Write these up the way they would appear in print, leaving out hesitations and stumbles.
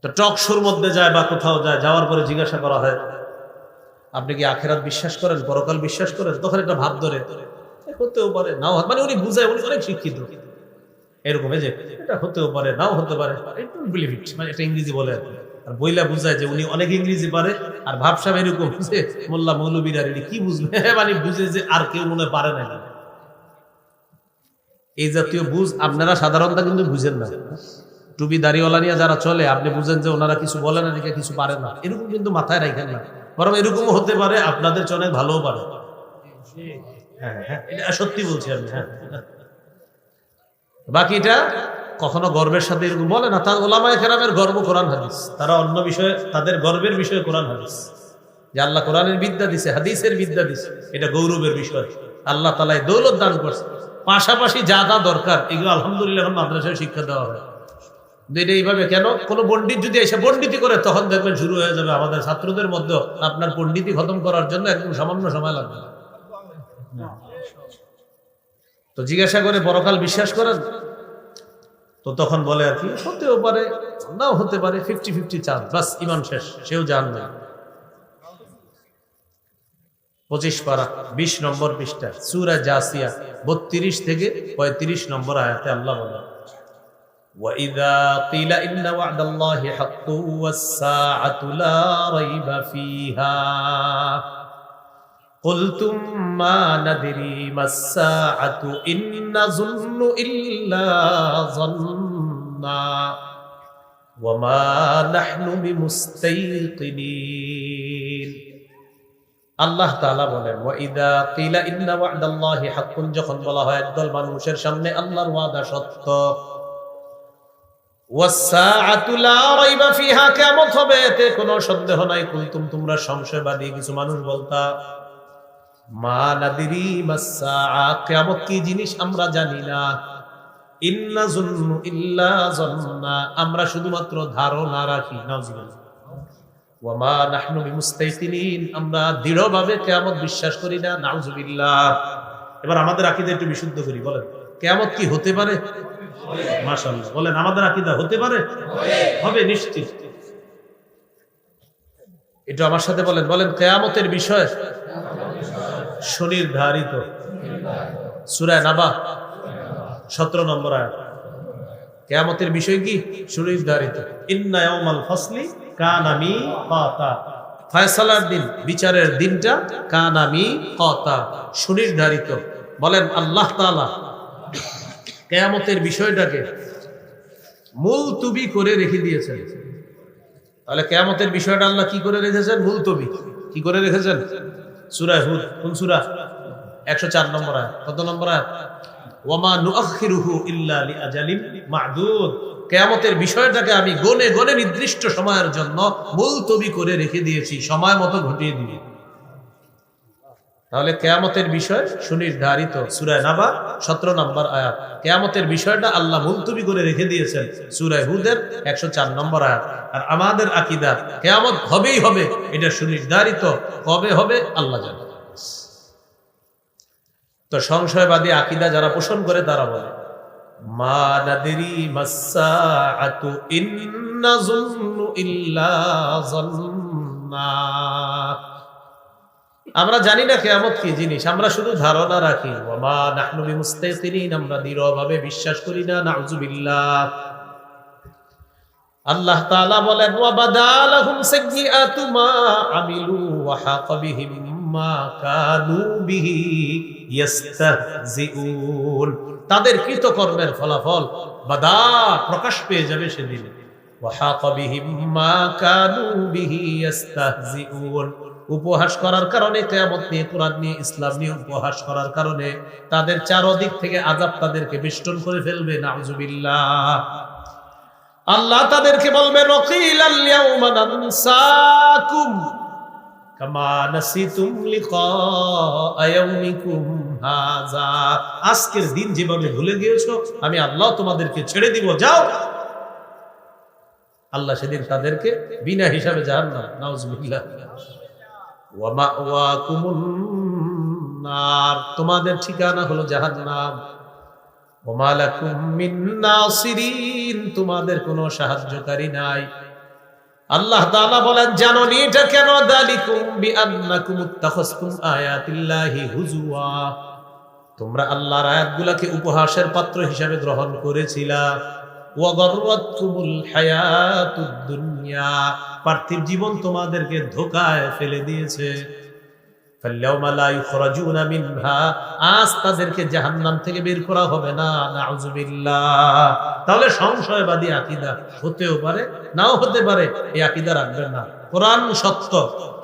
তো টক শোর মধ্যে যায় বা কোথাও যায়, যাওয়ার পরে জিজ্ঞাসা করা হয় আপনি কি আখিরাত বিশ্বাস করেন, পরকাল বিশ্বাস করেন? তখন একটা ভাব ধরে হতেও পারে নাও, মানে উনি বুঝায়, উনি অনেক শিক্ষিত এরকম, এই যে এটা হতেও পারে নাও হতে পারে, মানে একটা ইংরেজি বলে আর বইলা বুঝায় যে উনি অনেক ইংরেজি পারে, আর ভাবসাব এরকম যে মোল্লা মৌলবীরা কি বুঝবে, মানে বুঝে যে আর কেউ মনে পারে না। এই জাতীয় বুঝ আপনারা সাধারণত কিন্তু বুঝেন না। টুপি দাড়িওয়ালা নিয়ে যারা চলে, আপনি বুঝেন যে ওনারা কিছু বলে না, দেখে কিছু পারে না, এরকম কিন্তু মাথায় রাখেন না। বরং এরকমও হতে পারে আপনাদের চেয়ে অনেক ভালোও পারে। হ্যাঁ হ্যাঁ, এটা সত্যি বলছি আমি। হ্যাঁ, বাকিটা কখনো গর্বের সাথে এরকম বলে না। তার ওলামায়ে কেরামের গর্ব কোরআন হাদিস, তারা অন্য বিষয়ে, তাদের গর্বের বিষয় কোরআন হাদিস, যে আল্লাহ কোরআনের বিদ্যা দিছে, হাদিসের বিদ্যা দিছে, এটা গৌরবের বিষয়। আল্লাহ তাআলা দৌলত দান করছে, পাশাপাশি যা যা দরকার এগুলো আলহামদুলিল্লাহ এখন মাদ্রাসায় শিক্ষা দেওয়া হয়। এটা এইভাবে কেন, কোনো পণ্ডিত যদি এসে পণ্ডিতি করে, তখন দেখবেন শুরু হয়ে যাবে আমাদের ছাত্রদের মধ্যে আপনার পণ্ডিতি খতম করার জন্য একদম সামান্য সময় লাগবে। তো জিজ্ঞাসা করে পরকাল বিশ্বাস করেন, তো তখন বলে আর কি হতেও পারে নাও হতে পারে, 50-50 চান্স, বাস ইমান শেষ, সেও জানবে। 25 পারা 20 নম্বর পৃষ্ঠা সূরা জাসিয়া 32 থেকে 35 নম্বর আয়াতে আল্লাহ বলেন, وَإِذَا قِيلَ إِنَّ وَعْدَ اللَّهِ حَقٌّ وَالسَّاعَةُ لَا رَيْبَ فِيهَا قُلْتُمْ مَا نَدْرِي مَا السَّاعَةُ إِن نَّظُنُّ إِلَّا ظَنًّا وَمَا نَحْنُ بِمُسْتَيْقِنِينَ। আল্লাহ তাআলা বলেন, ওয়াইদা কিলা ইন্না ওয়া'দাল্লাহি হাক্কুন, যখন বলা হয় একদল মানুষের সামনে আল্লাহর ওয়াদা সত্য, ওয়াস-সাআতু লা রাইবা ফিহা, কিয়ামত হবে এতে কোনো সন্দেহ নাই, কুনতুম, তোমরা সংশয়বাদী কিছু মানুষ বলতা, মা নাদিরি মাস-সাআ, কিয়ামত কি জিনিস আমরা জানি না, ইন্না যুন্নু ইল্লা যন্না, আমরা শুধুমাত্র ধারণা রাখি, নাউযুবিল্লাহ, ওয়ামা নাহনু বিমুস্তাইকিনিন, আমরা দৃঢ়ভাবে কিয়ামত বিশ্বাস করি না, নাউযুবিল্লাহ। এবার আমাদের আকীদা একটু বিশুদ্ধ করি, বলেন কিয়ামত কি হতে পারে? মাশাআল্লাহ, বলেন আমাদের আকীদা হতে পারে, হবে নিশ্চিত। এটা আমার সাথে বলেন, বলেন কিয়ামতের বিষয় সুনির্ধারিত। সূরা নাবা 17 নম্বর আয়াত, কিয়ামতের বিষয় কি সুনির্ধারিত। ইন্না ইয়াউমাল ফাসলি কানা মিকাতা, ফয়সালার দিন, বিচারের দিনটা কানা মিকাতা, সুনির্ধারিত। বলেন আল্লাহ তাআলা কিয়ামতের বিষয়টাকে মুলতবি করে রেখে দিয়েছেন। তাহলে কিয়ামতের বিষয়টা আল্লাহ কি করে রেখেছেন? মুলতবি। কি করে রেখেছেন? সূরা হুদ, কোন সূরা? 104 নম্বর আয়াত। কত নম্বর আয়াত? ওয়ামা নুআখিরুহু ইল্লা লিআজালিন মা'দুদ, কিয়ামতের বিষয়টাকে আমি গনে গনে নির্দিষ্ট সময়ের জন্য মুলতবি করে রেখে দিয়েছি, সময় মতো ঘটিয়ে দিবি। তাহলে কিয়ামতের বিষয় সুনির্ধারিত। সূরা নাবা 17 নম্বর আয়াত, কিয়ামতের বিষয়টা আল্লাহ মুলতবি করে রেখে দিয়েছেন, সূরা হুদের 104 নম্বর আয়াত। আর আমাদের আকীদা কিয়ামত হবেই হবে, এটা সুনির্ধারিত, কবে হবে আল্লাহ জানেন। তো সংশয়বাদী আকীদা যারা পোষণ করে তারা বলে, মা নাদরি মাস-সাআতু ইন নাযুন্নু ইল্লা যন্না, আমরা জানি না কিয়ামত কি জিনিস, আমরা শুধু ধারণা রাখি। ওয়ামা নাহনু বিমুস্তাইকিনিন, আমরা দৃঢ়ভাবে বিশ্বাস করি না, নাউযুবিল্লাহ। আল্লাহ তাআলা বলেন, ওয়া বাদালাহুম সাইয়্যাতু মা আমিলু ওয়া হাকা বিহিম মা কানু বিহি ইস্তাহজিউন, তাদের কৃতকর্মের ফলাফল বাদা, প্রকাশ পেয়ে যাবে সেদিন। ওয়া হাকা বিহিম মা কানু বিহি ইস্তাহজিউন, উপহাস করার কারণে, কিয়ামত নিয়ে, কোরআন নিয়ে, ইসলাম নিয়ে উপহাস করার কারণে তাদের চারদিক থেকে আযাব তাদেরকে বেষ্টন করে ফেলবে, নাউযুবিল্লাহ। আল্লাহ তাদেরকে বলবে, ওয়াকিলাল ইয়াউমা নানসাকুম কামা নাসিতুম লিকা ইয়াউমিকুম হাযা, আজকের দিন যেভাবে ভুলে গিয়েছো আমি আল্লাহ তোমাদেরকে ছেড়ে দিব, যাও। আল্লাহ সেদিন তাদেরকে বিনা হিসাবে জাহান্নাম, নাউযুবিল্লাহ। ওয়া মাওয়াকুমুন নার, তোমাদের ঠিকানা হলো জাহান্নাম। ওয়া মা লাকুম মিন নাসিরিন, তোমাদের কোনো সাহায্যকারী নাই। আল্লাহ তাআলা বলেন, জানো নি এটা কেন? দালিকুম বিআন্নাকুম ইত্তাখাযতুম আয়াতিল্লাহি হুজুয়া, তোমরা আল্লাহর আয়াতগুলোকে উপহাসের পাত্র হিসাবে গ্রহণ করেছিলা। ওয়া গাররাতকুমুল হায়াতুদ দুনিয়া, পার্থিব জীবন তোমাদেরকে ধোঁকায় ফেলে দিয়েছে। ফাল্যাউমা লা ইখরাজুনা মিনহা, আজ তাদেরকে জাহান্নাম থেকে বের করা হবে না। নাউযুবিল্লাহ। তাহলে সংশয়বাদী আকীদা হতেও পারে, নাও হতে পারে, এই আকীদা রাখবেন না। কোরআন সত্য,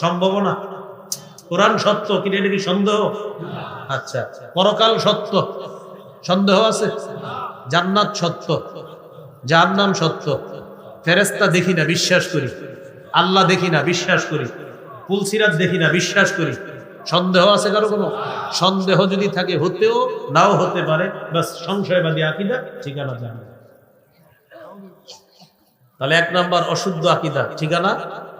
সম্ভব না। কোরআন সত্য, কি এটা কি সন্দেহ? আচ্ছা, পরকাল সত্য, সন্দেহ আছে? জান্নাত সত্য, জাহান্নাম সত্য, ফেরেশতা দেখি না, বিশ্বাস করি। আল্লাহ দেখি না, বিশ্বাস করি। পুলসিরাত দেখি না, বিশ্বাস করি। সন্দেহ আছে কারো? কোনো সন্দেহ যদি থাকে, হতেও নাও হতে পারে, বাস সংশয়বাদী আকীদা, ঠিকানা জাহান্নাম। তাহলে 1 নাম্বার অশুদ্ধ আকীদা, ঠিকানা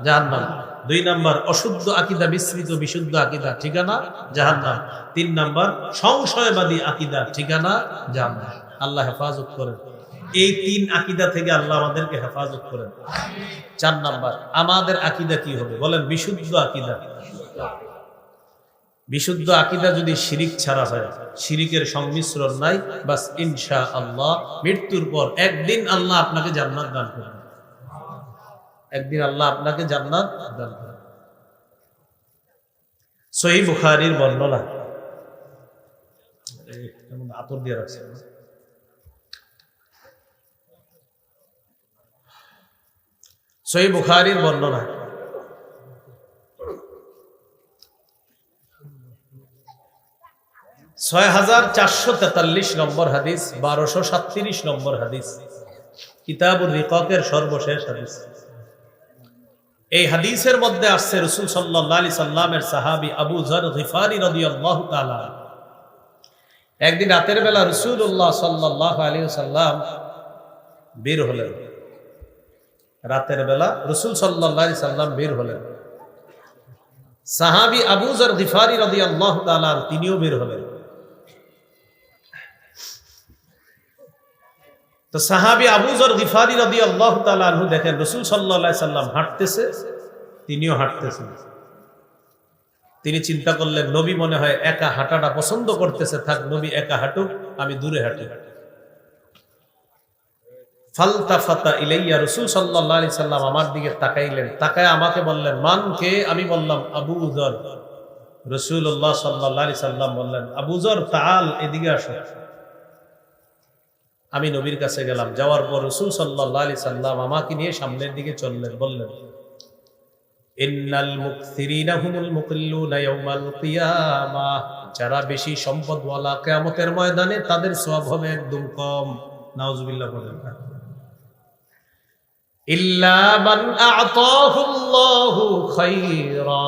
জাহান্নাম। 2 নাম্বার অশুদ্ধ আকীদা মিশ্রিত বিশুদ্ধ আকীদা, ঠিকানা জাহান্নাম। 3 নাম্বার সংশয়বাদী আকীদা, ঠিকানা জাহান্নাম। আল্লাহ হেফাজত করেন। এই 3 আকীদা থেকে আল্লাহ আমাদেরকে হেফাজত করেন। 4 নাম্বার আমাদের আকীদা কি হবে বলেন? বিশুদ্ধ আকীদা। বিশুদ্ধ আকীদা যদি শিরিক ছাড়া হয়, শিরিকের সংমিশ্রণ নাই, বাস ইনশাআল্লাহ মৃত্যুর পর একদিন আল্লাহ আপনাকে জান্নাত দান করবেন। একদিন আল্লাহ আপনাকে জান্নাত দান করবেন। সহিহ বুখারীর বর্ণনা, আতর দিয়ে রাখছে। সহিহ বুখারীর বর্ণনা, 6443 নম্বর হাদিস, 1237 নম্বর হাদিস, কিতাবুর রিকাকের সর্বশেষ হাদিস। এই হাদিসের মধ্যে আসছে রাসূল সাল্লাল্লাহু আলাইহি সাল্লামের সাহাবী আবু যর গিফারি রাদিয়াল্লাহু তাআলা একদিন রাতের বেলা রাসূলুল্লাহ সাল্লাল্লাহু আলাইহি সাল্লাম বের হলেন। রাতের বেলা রাসূল সাল্লাল্লাহু আলাইহি সাল্লাম বের হলেন। সাহাবী আবু যর গিফারি রাদিয়াল্লাহু তাআলা তিনিও বের হলেন। তো সাহাবী আবু যর গিফারি রাদিয়াল্লাহু তাআলা আনহু দেখেন রাসূল সাল্লাল্লাহু আলাইহি সাল্লাম হাঁটতেছে, তিনিও হাঁটতেছেন। তিনি চিন্তা করলেন, নবী মনে হয় একা হাঁটাটা পছন্দ করতেছে, থাক নবী একা হাঁটুক, আমি দূরে হাঁটি। ফালতাফাতা ইলাইয়া, রাসূল সাল্লাল্লাহু আলাইহি সাল্লাম আমার দিকে তাকাইলেন, তাকায় আমাকে বললেন, মান কে? আমি বললাম আবু যর। রাসূলুল্লাহ সাল্লাল্লাহু আলাইহি সাল্লাম বললেন, আবু যর তাআল, এদিকে আসো। আমি নবীর কাছে গেলাম। যাওয়ার পর রাসূল সাল্লাল্লাহু আলাইহি সাল্লাম আমাকে নিয়ে সামনের দিকে চললেন। বললেন, ইন্নাল মুকসিরিনা হুমুল মুকিল্লুনা ইয়াউমাল কিয়ামাহ, যারা বেশি সম্পদওয়ালা কিয়ামতের ময়দানে তাদের সওয়াব হবে একদম কম। নাউজুবিল্লাহ বলেন। ইল্লা মান আ'তাহুল্লাহু খায়রা,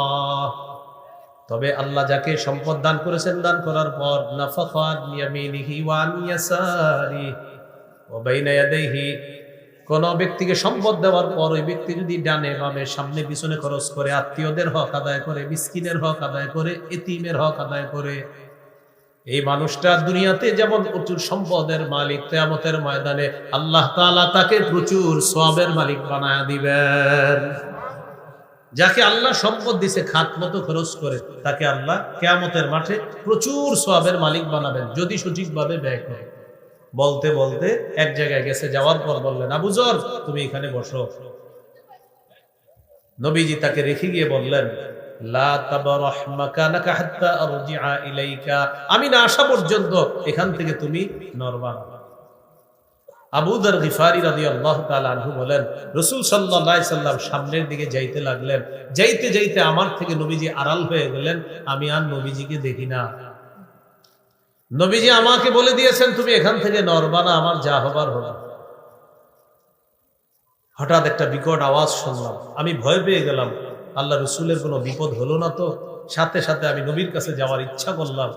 তবে আল্লাহ যাকে সম্পদ দান করেছেন, দান করার পর নাফাকাত ইয়ামিনিহি ওয়া আন ইয়াসারি ওয়া বাইনা ইয়াদাইহি, কোন ব্যক্তিকে সম্পদ দেওয়ার পর ওই ব্যক্তি যদি ডানে বামে সামনে পিছনে খরচ করে, আত্মীয়দের হক আদায় করে, মিসকিনের হক আদায় করে, এতিমের হক আদায় করে, এই মানুষটা দুনিয়াতে যেমন প্রচুর সম্পদের মালিক, কিয়ামতের ময়দানে আল্লাহ তাআলা তাকে প্রচুর সওয়াবের মালিক বানায়া দিবেন। যাকে আল্লাহ সম্পদ দিছে, খাত মতো খরচ করে, তাকে আল্লাহ কিয়ামতের মাঠে প্রচুর সওয়াবের মালিক বানাবেন, যদি সঠিকভাবে ব্যয় করে। বলতে বলতে এক জায়গায় গেছে, যাওয়ার পর বললেন, আবু যর তুমি এখানে বসো। নবীজি তাকে রেখে গিয়ে বললেন, লা তাবরাহ মাকানাকা হাত্তা আরজিআ ইলাইকা, আমি না আসা পর্যন্ত এখান থেকে তুমি নড়বা না। আবু যর গিফারি রাদিয়াল্লাহু তাআলা আনহু বলেন, রাসূল সাল্লাল্লাহু আলাইহি সাল্লাম সামনের দিকে যাইতে লাগলেন। যাইতে যাইতে আমার থেকে নবীজি আড়াল হয়ে গেলেন, আমি আর নবীজিকে দেখি না। নবীজি আমাকে বলে দিয়েছেন, তুমি এখান থেকে নড়বা না, আমার যা হবার হবে। হঠাৎ একটা বিকট আওয়াজ শুনলাম, আমি ভয় পেয়ে গেলাম, আল্লাহ রসুলের কোনো বিপদ হলো না তো? সাথে সাথে আমি নবীর কাছে যাওয়ার ইচ্ছা করলাম।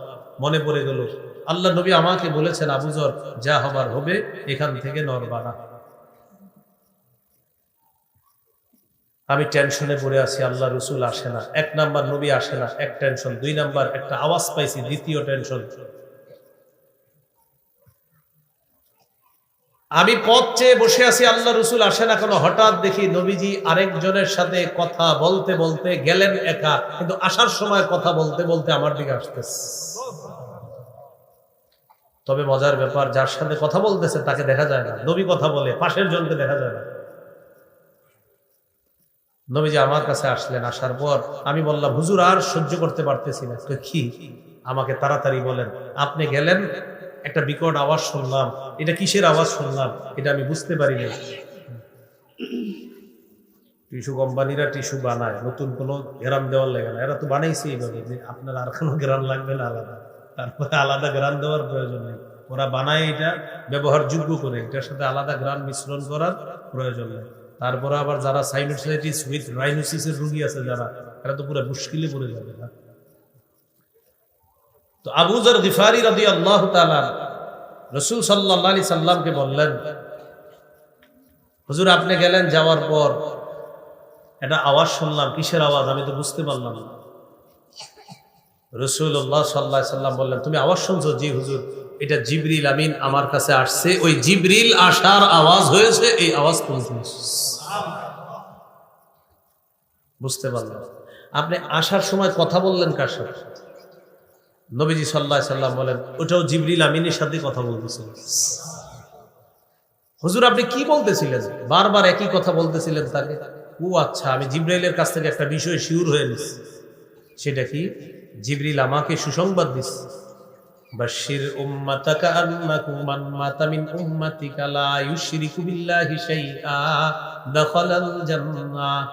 মনে পড়ে গেল, আল্লাহ নবী আমাকে বলেছেন, আবু যর যা হবার হবে, এখান থেকে নড়বা না। আমি টেনশনে পড়ে আছি, আল্লাহ রসুল আসে না। 1 নাম্বার নবী আসে না, এক টেনশন। 2 নাম্বার একটা আওয়াজ পাইছি, দ্বিতীয় টেনশন। আমি পথ চেয়ে বসে আছি, আল্লাহ রসুল আসে না কেন, হঠাৎ দেখি নবীজি আরেকজনের সাথে কথা বলতে বলতে গেলেন একা, কিন্তু আসার সময় কথা বলতে বলতে আমার দিকে আসতেছে। তবে মজার ব্যাপার, যার সাথে কথা বলতেছে তাকে দেখা যায় না, নবী কথা বলে পাশের জনকে দেখা যায় না। নবীজি আমার কাছে আসলেন, আসার পর আমি বললাম, হুজুর আর সহ্য করতে পারতেছি না। কি? আমাকে তাড়াতাড়ি বলেন। আপনি গেলেন, একটা বিকট আওয়াজ শুনলাম, এটা কিসের আওয়াজ শুনলাম এটা আমি বুঝতে পারি না। টিস্যু কোম্পানিরা টিস্যু বানায়, নতুন কোনো গ্রাম দেওয়ার লাগে না, এরা তো বানাইছে এইভাবে যে আপনার আর কোনো গ্রাম লাগবে না আলাদা, তারপরে আলাদা গ্রাম দেওয়ার প্রয়োজন নেই। ওরা বানায় এটা ব্যবহারযোগ্য করে, এটার সাথে আলাদা গ্রাম মিশ্রণ করার প্রয়োজন নেই। তারপরে আবার যারা সাইনোসাইটিস উইথ রাইনোসিসের রোগী আছে যারা, এরা তো পুরো মুশকিলে পড়ে যাবে না। তো আবু যর গিফারি রাদিয়াল্লাহু তাআলা রাসূল সাল্লাল্লাহু আলাইহি সাল্লামকে বললেন, হুজুর আপনি গেলেন, যাওয়ার পর একটা আওয়াজ শুনলাম, কিসের আওয়াজ আমি তো বুঝতে পারলাম না। রাসূলুল্লাহ সাল্লাল্লাহু আলাইহি সাল্লাম বললেন, তুমি আওয়াজ শুনছো? জি হুজুর, এটা জিবরিল আমিন আমার কাছে আসছে, ওই জিবরিল আসার আওয়াজ হয়েছে, এই আওয়াজ তুমি শুনছো। বুঝতে পারলাম। আপনি আসার সময় কথা বললেন কার সাথে? নবীজি সাল্লাল্লাহু আলাইহি সাল্লাম বলেন, ওটাও জিবরিল আমিনের সাথে কথা বলতেছিলেন। হুজুর আপনি কি বলতেছিলেন? বারবার একই কথা বলতেছিলেন তাকে। ও আচ্ছা, আমি জিবরাইলের কাছ থেকে একটা বিষয় শিওর হয়ে নিছি। সেটা কি? জিবরিল আমাকে সুসংবাদ দিচ্ছে, বাশির উম্মাতাকা আন্নাকু মান মাতা মিন উম্মাতিকা লা ইউশরিকু বিল্লাহি শাইআ দাখালাল জান্নাহ।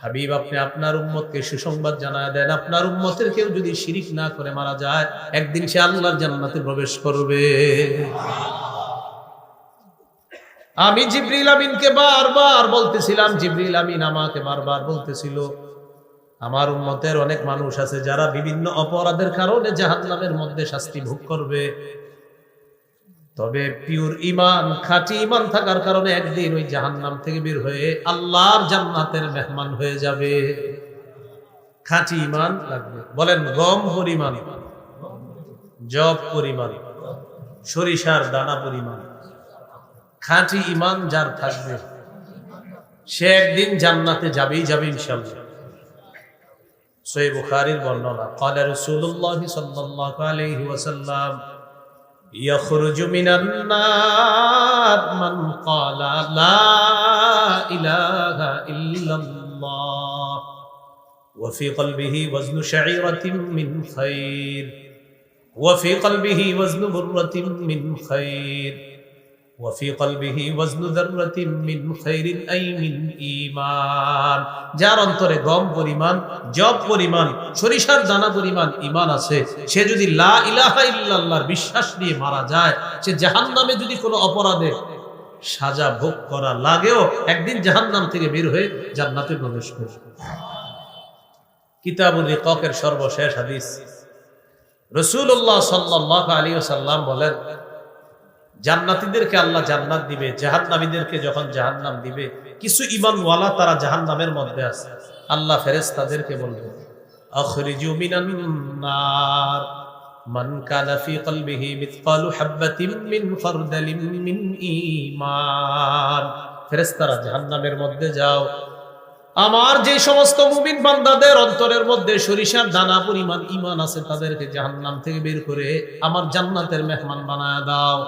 হাবিব আপনি আপনার উম্মতকে সুসংবাদ জানায় দেন, আপনার উম্মতের কেউ যদি শিরিক না করে মারা যায়, একদিন সে আল্লাহর জান্নাতে প্রবেশ করবে। আমি জিবরিল আমিনকে বারবার বলতেছিলাম, জিবরিল আমিন আমাকে বারবার বলতেছিল, আমার উম্মতের অনেক মানুষ আছে যারা বিভিন্ন অপরাধের কারণে জাহান্নামের মধ্যে শাস্তি ভোগ করবে, তবে পিওর ঈমান, খাঁটি ঈমান থাকার কারণে একদিন ওই জাহান্নাম থেকে বের হয়ে আল্লাহর জান্নাতের মেহমান হয়ে যাবে। খাঁটি ঈমান লাগবে। বলেন, গম পরিমাণ, জব পরিমাণ, সরিষার দানা পরিমাণ খাঁটি ঈমান যার থাকবে, সে একদিন জান্নাতে যাবেই যাবে ইনশাআল্লাহ। সহিহ বুখারীর বর্ণনা, ক্বালা রাসূলুল্লাহ সাল্লাল্লাহু আলাইহি ওয়াসাল্লাম, ইয়াখরুজু মিনান নার মান ক্বালা লা ইলাহা ইল্লাল্লাহ ওয়া ফি কলবিহি ওয়াজনু শাঈরাতিন মিন খায়র ওয়া ফি কলবিহি ওয়াজনু বুররাতিন মিন খায়র ওয়াফি কলবিহি ওয়াজনু যাররাতিন মিন খায়রিন আই মিন ঈমান। যার অন্তরে গম পরিমাণ, জব পরিমাণ, সরিষার দানা পরিমাণ ঈমান আছে, সে যদি লা ইলাহা ইল্লাল্লাহর বিশ্বাস নিয়ে মারা যায়, সে জাহান্নামে যদি কোনো অপরাধে সাজা ভোগ করা লাগেও একদিন জাহান্নাম থেকে বের হয়ে জান্নাতে প্রবেশ করবে। কিতাবুর রিকাকের সর্বশেষ হাদিস, রাসূলুল্লাহ সাল্লাল্লাহু আলাইহি ওয়াসাল্লাম বলেন, জান্নাতীদেরকে আল্লাহ জান্নাত দিবে, জাহান্নামীদেরকে যখন জাহান্নাম দিবে, কিছু ঈমানওয়ালা তারা জাহান্নামের মধ্যে আছে, আল্লাহ ফেরেশতাদেরকে বলবে, আখরিজু মিনান নার মান কানা ফি কলবিহি মিসকালু হাববাতিন মিন খারদালিন মিন ঈমান। ফেরেশতারা জাহান্নামের মধ্যে যাও, আমার যে সমস্ত মুমিন বান্দাদের অন্তরের মধ্যে সরিষার দানা পরিমাণ ঈমান আছে, তাদেরকে জাহান্নাম থেকে বের করে আমার জান্নাতের মেহমান বানায় দাও।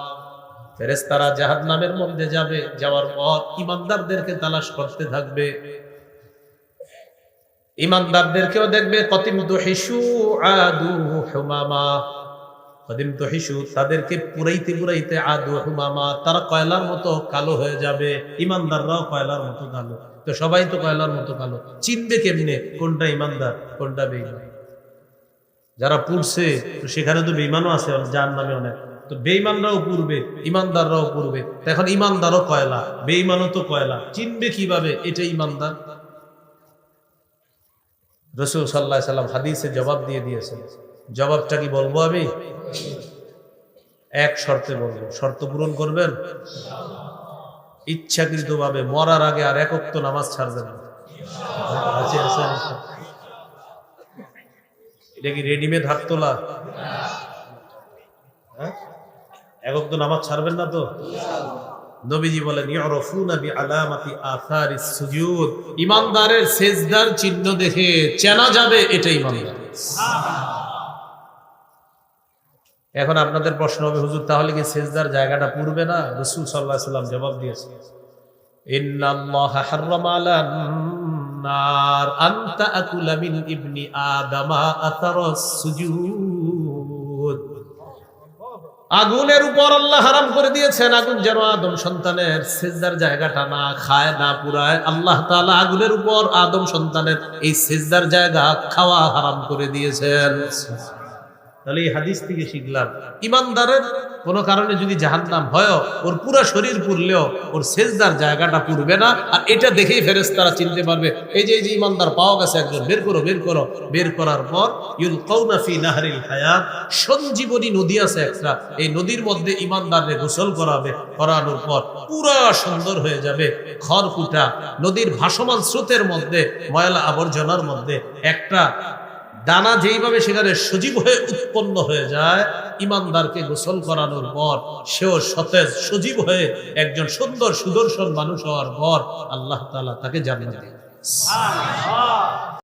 ফেরেশতারা জাহান্নামের মধ্যে যাবে, যাওয়ার পর ঈমানদারদেরকে তালাশ করতে থাকবে, ঈমানদারদেরকেও দেখবে, কতিমতু হিশু আদু হুমামা, কতিমতু হিশু তাদেরকে পুরাইতে পুরাইতে আদু হুমামা, তারা কয়লার মতো কালো হয়ে যাবে। ঈমানদাররাও কয়লার মতো কালো, তো সবাই তো কয়লার মতো কালো, চিনবে কেমনে কোনটা ঈমানদার কোনটা বেঈমান? যারা পুড়ছে সেখানে তো বেঈমানও আছে জাহান্নামে অনেক, তো বেঈমানরাও পুড়বে, ঈমানদাররাও পুড়বে। এখন ঈমানদারও কয়লা, বেঈমানও তো কয়লা, চিনবে কিভাবে এটা ঈমানদার? রাসূল সাল্লাল্লাহু আলাইহি সাল্লাম হাদিসে জবাব দিয়ে দিয়েছেন। জবাবটা কি বলবো আমি? এক শর্তে বলবো, শর্ত পূরণ করবেন? ইচ্ছাকৃতভাবে মরার আগে আর এক ওয়াক্ত নামাজ ছাড়বেন না। এটা কি রেডিমেড হাত তোলা? একক তো নামাজ ছাড়বেন না তো? নবীজি বলেন ইউরাফুনা বিআলামাতি আথারিস সুজুদ, ইমানদারের সিজদার চিহ্ন দেখে চেনা যাবে এটা ইমানদার। এখন আপনাদের প্রশ্ন হবে, হুজুর তাহলে কি সিজদার জায়গাটা পুরবে না? রাসূল সাল্লাল্লাহু আলাইহি ওয়াসাল্লাম জবাব দিয়েছেন, ইন্নাল্লাহা হাররামা আলান নার আন তাকুলা মিন ইবনি আদামা আথারাস সুজুদ। আগুনের উপর আল্লাহ হারাম করে দিয়েছেন আগুন যেন আদম সন্তানের সিজদার জায়গাটা না খায়, না পুরায়। আল্লাহ তাআলা আগুনের উপর আদম সন্তানের এই সিজদার জায়গা খাওয়া হারাম করে দিয়েছেন। তাহলে এই হাদিস থেকে শিখলাম, ইমানদারের কোনো কারণে যদি জাহান্নাম হয়, ওর পুরো শরীর পুরলেও ওর সিজদার জায়গাটা পুরবে না। আর এটা দেখেই ফেরেশতারা চিনতে পারবে, এই যে ইমানদার পাওয়া গেছে একজন, বের করো বের করো। বের করার পর ইউলকাউনা ফি নাহরিল হায়াত, সঞ্জীবনী নদী আছে একটা, এই নদীর মধ্যে ইমানদারকে গোসল করাবে। করানোর পর পুরা সুন্দর হয়ে যাবে। খড়কুটা নদীর ভাসমান স্রোতের মধ্যে, ময়লা আবর্জনার মধ্যে একটা দানা যেইভাবে সেখানে সজীব হয়ে উৎপন্ন হয়ে যায়, ইমানদারকে গোসল করানোর পর সেও সতেজ সজীব হয়ে একজন সুন্দর সুদর্শন মানুষ হওয়ার পর আল্লাহ তাআলা তাকে জান্নাত দেন।